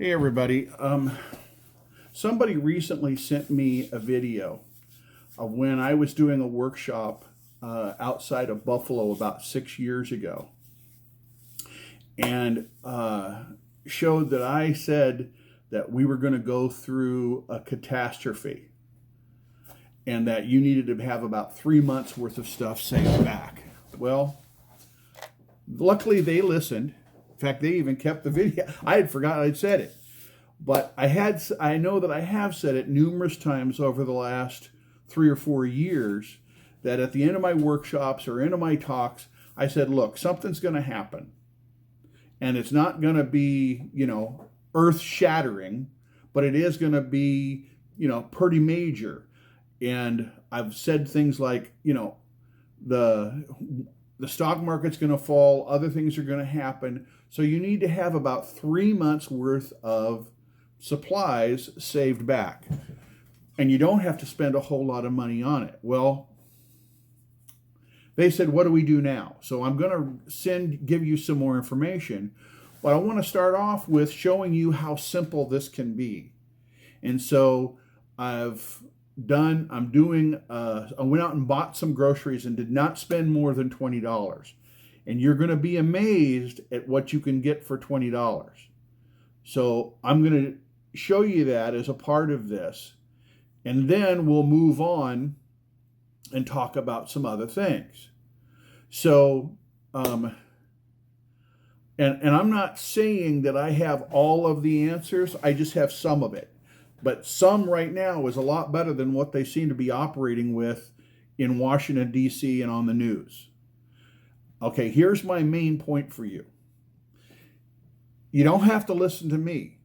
Hey everybody. Somebody recently sent me a video of when I was doing a workshop outside of Buffalo about 6 years ago, and showed that I said that we were going to go through a catastrophe and that you needed to have about 3 months worth of stuff saved back. Well, luckily they listened. In fact, they even kept the video. I had forgotten I'd said it. But I know that I have said it numerous times over the last 3 or 4 years that at the end of my workshops or end of my talks, I said, look, something's going to happen. And it's not going to be, earth shattering, but it is going to be, pretty major. And I've said things like, the stock market's going to fall, other things are going to happen. So you need to have about 3 months worth of supplies saved back. And you don't have to spend a whole lot of money on it. Well, they said, what do we do now? So I'm going to give you some more information. But I want to start off with showing you how simple this can be. And so I went out and bought some groceries and did not spend more than $20. And you're going to be amazed at what you can get for $20. So I'm going to show you that as a part of this. And then we'll move on and talk about some other things. So, and I'm not saying that I have all of the answers. I just have some of it. But some right now is a lot better than what they seem to be operating with in Washington, D.C. and on the news. Okay, here's my main point for you. You don't have to listen to me.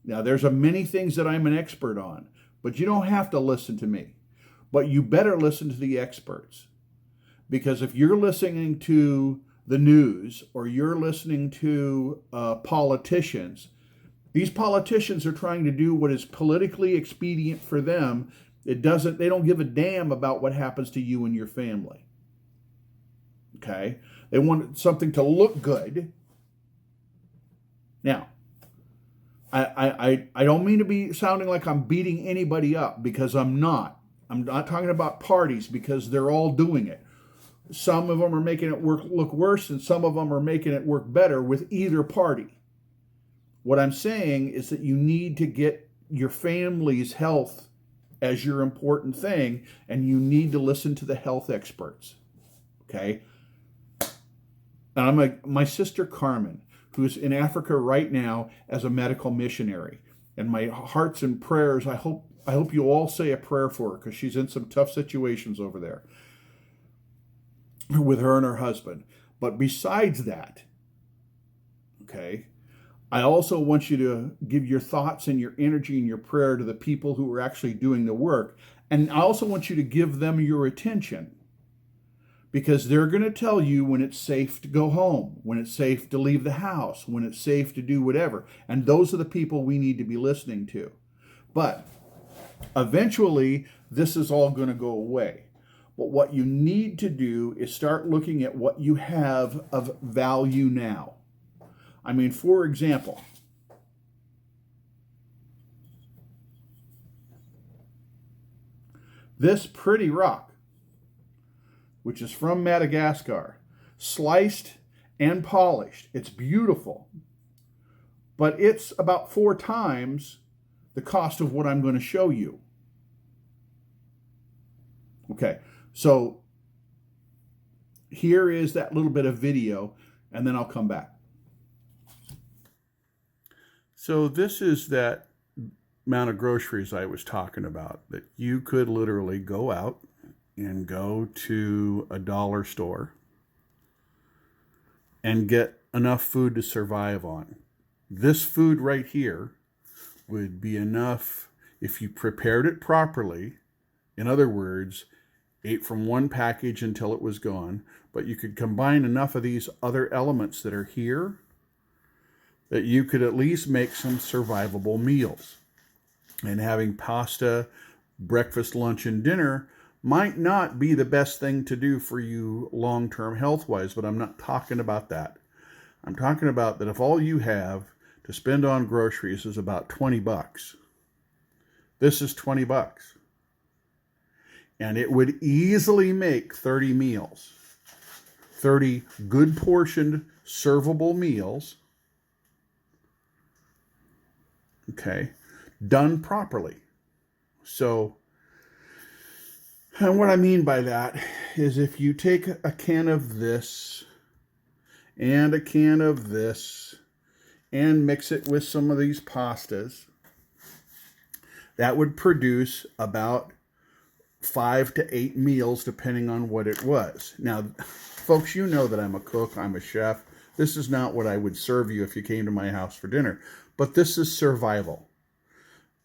Now, there's many things that I'm an expert on, but you don't have to listen to me. But you better listen to the experts. Because if you're listening to the news or you're listening to politicians, these politicians are trying to do what is politically expedient for them. They don't give a damn about what happens to you and your family. Okay? They want something to look good. Now, I don't mean to be sounding like I'm beating anybody up, because I'm not. I'm not talking about parties, because they're all doing it. Some of them are making it look worse, and some of them are making it work better with either party. What I'm saying is that you need to get your family's health as your important thing, and you need to listen to the health experts. Okay? And my sister Carmen, who's in Africa right now as a medical missionary, and my hearts and prayers, I hope you all say a prayer for her, because she's in some tough situations over there with her and her husband. But besides that, okay, I also want you to give your thoughts and your energy and your prayer to the people who are actually doing the work. And I also want you to give them your attention, because they're going to tell you when it's safe to go home, when it's safe to leave the house, when it's safe to do whatever. And those are the people we need to be listening to. But eventually, this is all going to go away. But what you need to do is start looking at what you have of value now. I mean, for example, this pretty rock, which is from Madagascar, sliced and polished. It's beautiful, but it's about 4 times the cost of what I'm going to show you. Okay, so here is that little bit of video, and then I'll come back. So this is that amount of groceries I was talking about, that you could literally go out and go to a dollar store and get enough food to survive on. This food right here would be enough if you prepared it properly. In other words, ate from one package until it was gone, but you could combine enough of these other elements that are here that you could at least make some survivable meals. And having pasta, breakfast, lunch, and dinner might not be the best thing to do for you long-term health-wise, but I'm not talking about that. I'm talking about that if all you have to spend on groceries is about 20 bucks. This is 20 bucks. And it would easily make 30 meals. 30 good portioned, servable meals. Okay. Done properly. So, and what I mean by that is if you take a can of this and a can of this and mix it with some of these pastas, that would produce about 5 to 8 meals depending on what it was. Now, folks, you know that I'm a cook, I'm a chef. This is not what I would serve you if you came to my house for dinner, but this is survival.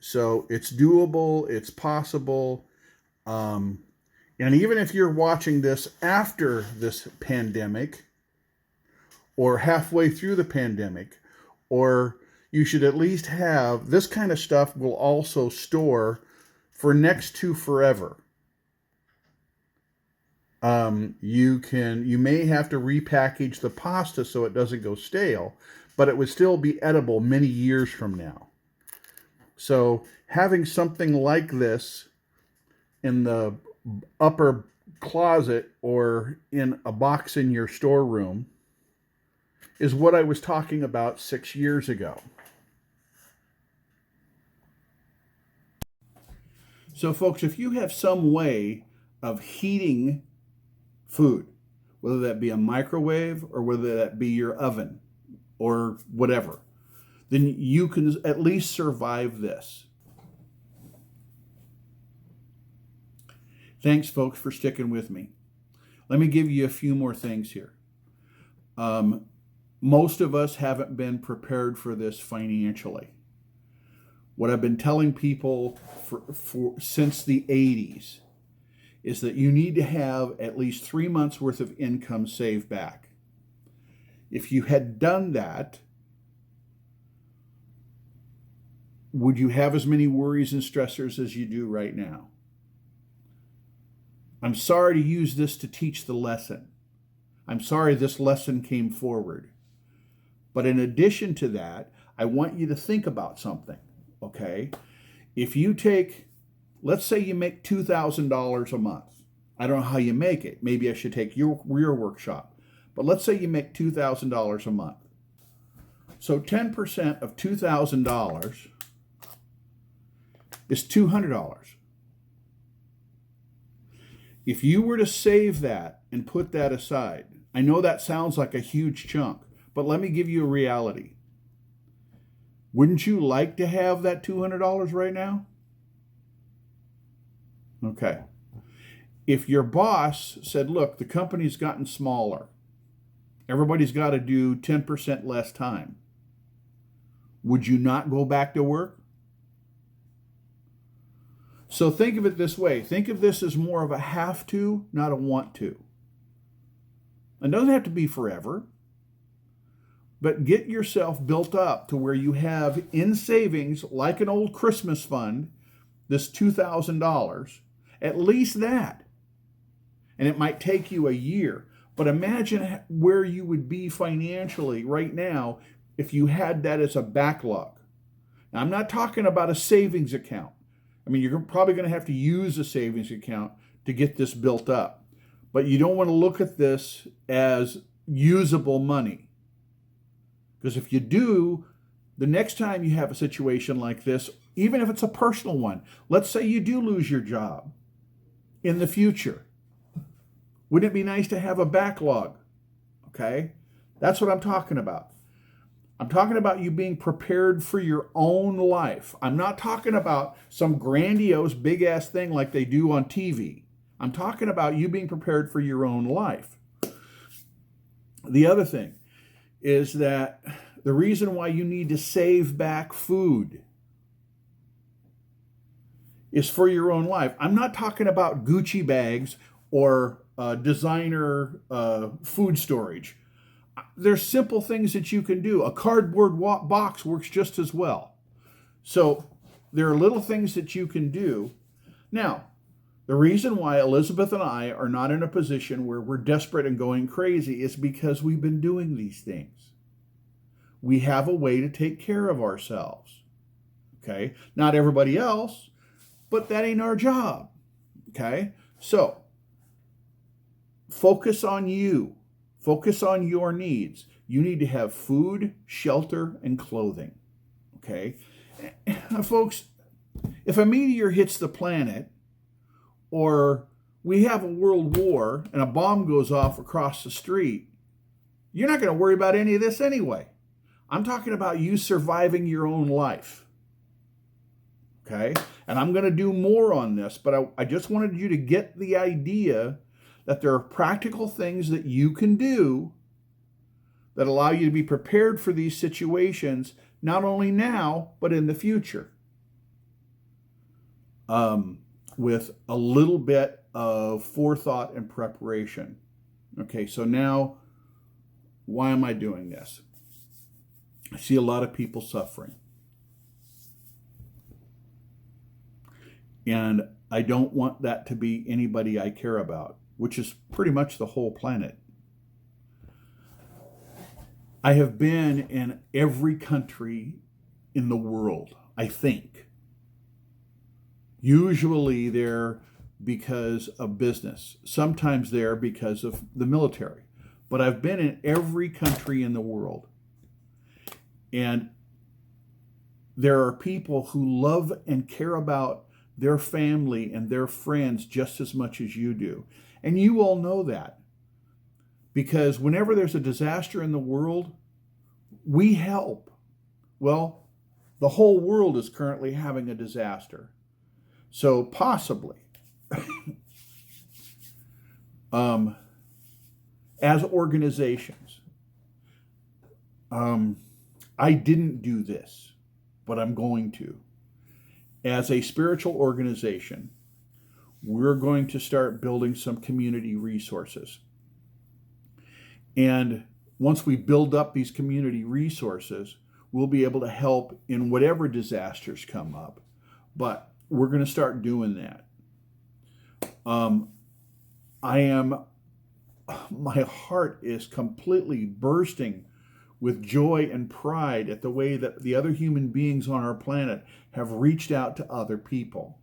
So it's doable, it's possible. And even if you're watching this after this pandemic or halfway through the pandemic, or you should at least have, this kind of stuff will also store for next to forever. You may have to repackage the pasta so it doesn't go stale, but it would still be edible many years from now. So having something like this in the upper closet or in a box in your storeroom is what I was talking about 6 years ago. So folks, if you have some way of heating food, whether that be a microwave or whether that be your oven or whatever, then you can at least survive this. Thanks, folks, for sticking with me. Let me give you a few more things here. Most of us haven't been prepared for this financially. What I've been telling people since the 80s is that you need to have at least 3 months worth of income saved back. If you had done that, would you have as many worries and stressors as you do right now? I'm sorry to use this to teach the lesson. I'm sorry this lesson came forward. But in addition to that, I want you to think about something, okay? If you take, let's say you make $2,000 a month. I don't know how you make it. Maybe I should take your workshop. But let's say you make $2,000 a month. So 10% of $2,000 is $200. If you were to save that and put that aside, I know that sounds like a huge chunk, but let me give you a reality. Wouldn't you like to have that $200 right now? Okay. If your boss said, look, the company's gotten smaller, everybody's got to do 10% less time, would you not go back to work? So think of it this way. Think of this as more of a have to, not a want to. It doesn't have to be forever, but get yourself built up to where you have in savings, like an old Christmas fund, this $2,000, at least that. And it might take you a year, but imagine where you would be financially right now if you had that as a backlog. Now, I'm not talking about a savings account. I mean, you're probably going to have to use a savings account to get this built up. But you don't want to look at this as usable money. Because if you do, the next time you have a situation like this, even if it's a personal one, let's say you do lose your job in the future. Wouldn't it be nice to have a backlog? Okay? That's what I'm talking about. I'm talking about you being prepared for your own life. I'm not talking about some grandiose, big-ass thing like they do on TV. I'm talking about you being prepared for your own life. The other thing is that the reason why you need to save back food is for your own life. I'm not talking about Gucci bags or designer food storage. There's simple things that you can do. A cardboard box works just as well. So there are little things that you can do. Now, the reason why Elizabeth and I are not in a position where we're desperate and going crazy is because we've been doing these things. we have a way to take care of ourselves. Okay? Not everybody else, but that ain't our job. Okay? So, focus on you. Focus on your needs. You need to have food, shelter, and clothing. Okay? Folks, if a meteor hits the planet, or we have a world war and a bomb goes off across the street, you're not going to worry about any of this anyway. I'm talking about you surviving your own life. Okay? And I'm going to do more on this, but I just wanted you to get the idea that there are practical things that you can do that allow you to be prepared for these situations, not only now, but in the future. With a little bit of forethought and preparation. Okay, so now, why am I doing this? I see a lot of people suffering. And I don't want that to be anybody I care about, which is pretty much the whole planet. I have been in every country in the world, I think. Usually they're because of business. Sometimes they're because of the military. But I've been in every country in the world. And there are people who love and care about their family and their friends just as much as you do. And you all know that. Because whenever there's a disaster in the world, we help. Well, the whole world is currently having a disaster. So possibly, as organizations, I didn't do this, but I'm going to. As a spiritual organization, we're going to start building some community resources. And once we build up these community resources, we'll be able to help in whatever disasters come up. But we're going to start doing that. My heart is completely bursting with joy and pride at the way that the other human beings on our planet have reached out to other people.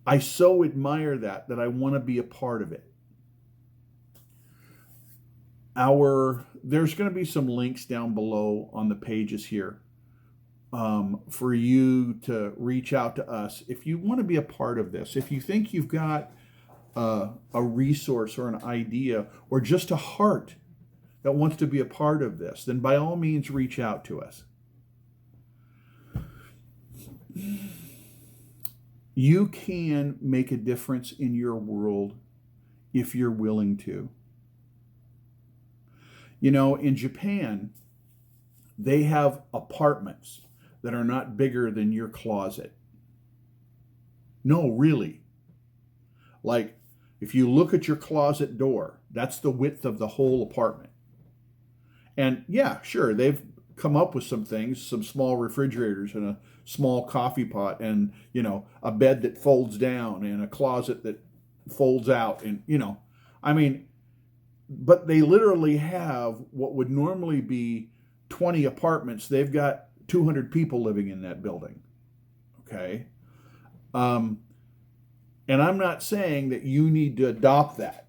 I so admire that I want to be a part of it. There's going to be some links down below on the pages here for you to reach out to us if you want to be a part of this. If you think you've got a resource or an idea or just a heart that wants to be a part of this, then by all means reach out to us. You can make a difference in your world if you're willing to. You know, in Japan, they have apartments that are not bigger than your closet. No, really. Like, if you look at your closet door, that's the width of the whole apartment. And yeah, sure, they've come up with some things, some small refrigerators and a small coffee pot and, a bed that folds down and a closet that folds out. And, but they literally have what would normally be 20 apartments. They've got 200 people living in that building. Okay. And I'm not saying that you need to adopt that.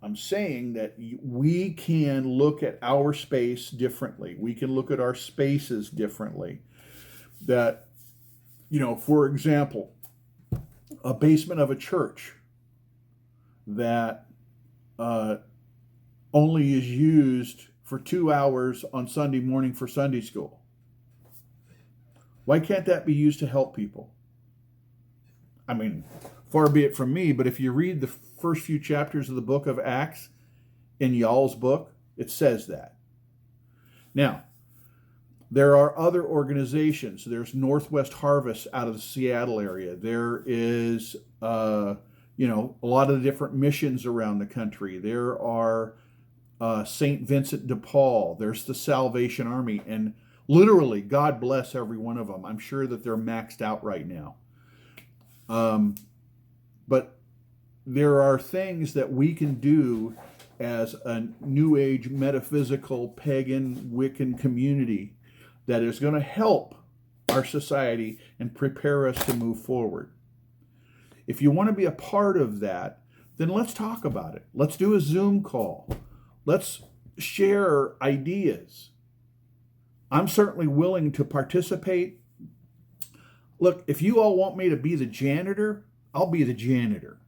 I'm saying that we can look at our space differently. We can look at our spaces differently. That, for example, a basement of a church that only is used for 2 hours on Sunday morning for Sunday school. Why can't that be used to help people? I mean, far be it from me, but if you read the first few chapters of the book of Acts in y'all's book, it says that. Now, there are other organizations. There's Northwest Harvest out of the Seattle area. There is, a lot of different missions around the country. There are St. Vincent de Paul. There's the Salvation Army. And literally, God bless every one of them. I'm sure that they're maxed out right now. But there are things that we can do as a New Age, metaphysical, pagan, Wiccan community that is going to help our society and prepare us to move forward. If you want to be a part of that, then let's talk about it. Let's do a Zoom call. Let's share ideas. I'm certainly willing to participate. Look, if you all want me to be the janitor, I'll be the janitor.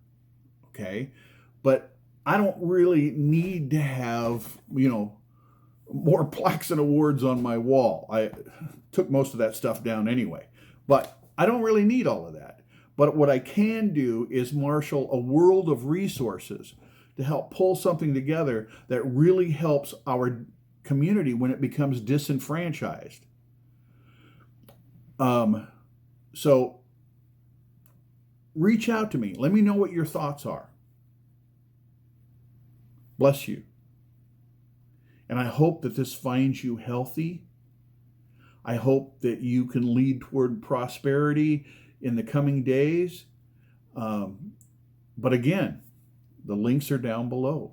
Okay? But I don't really need to have, more plaques and awards on my wall. I took most of that stuff down anyway. But I don't really need all of that. But what I can do is marshal a world of resources to help pull something together that really helps our community when it becomes disenfranchised. So reach out to me. Let me know what your thoughts are. Bless you. And I hope that this finds you healthy. I hope that you can lead toward prosperity in the coming days. But again, the links are down below.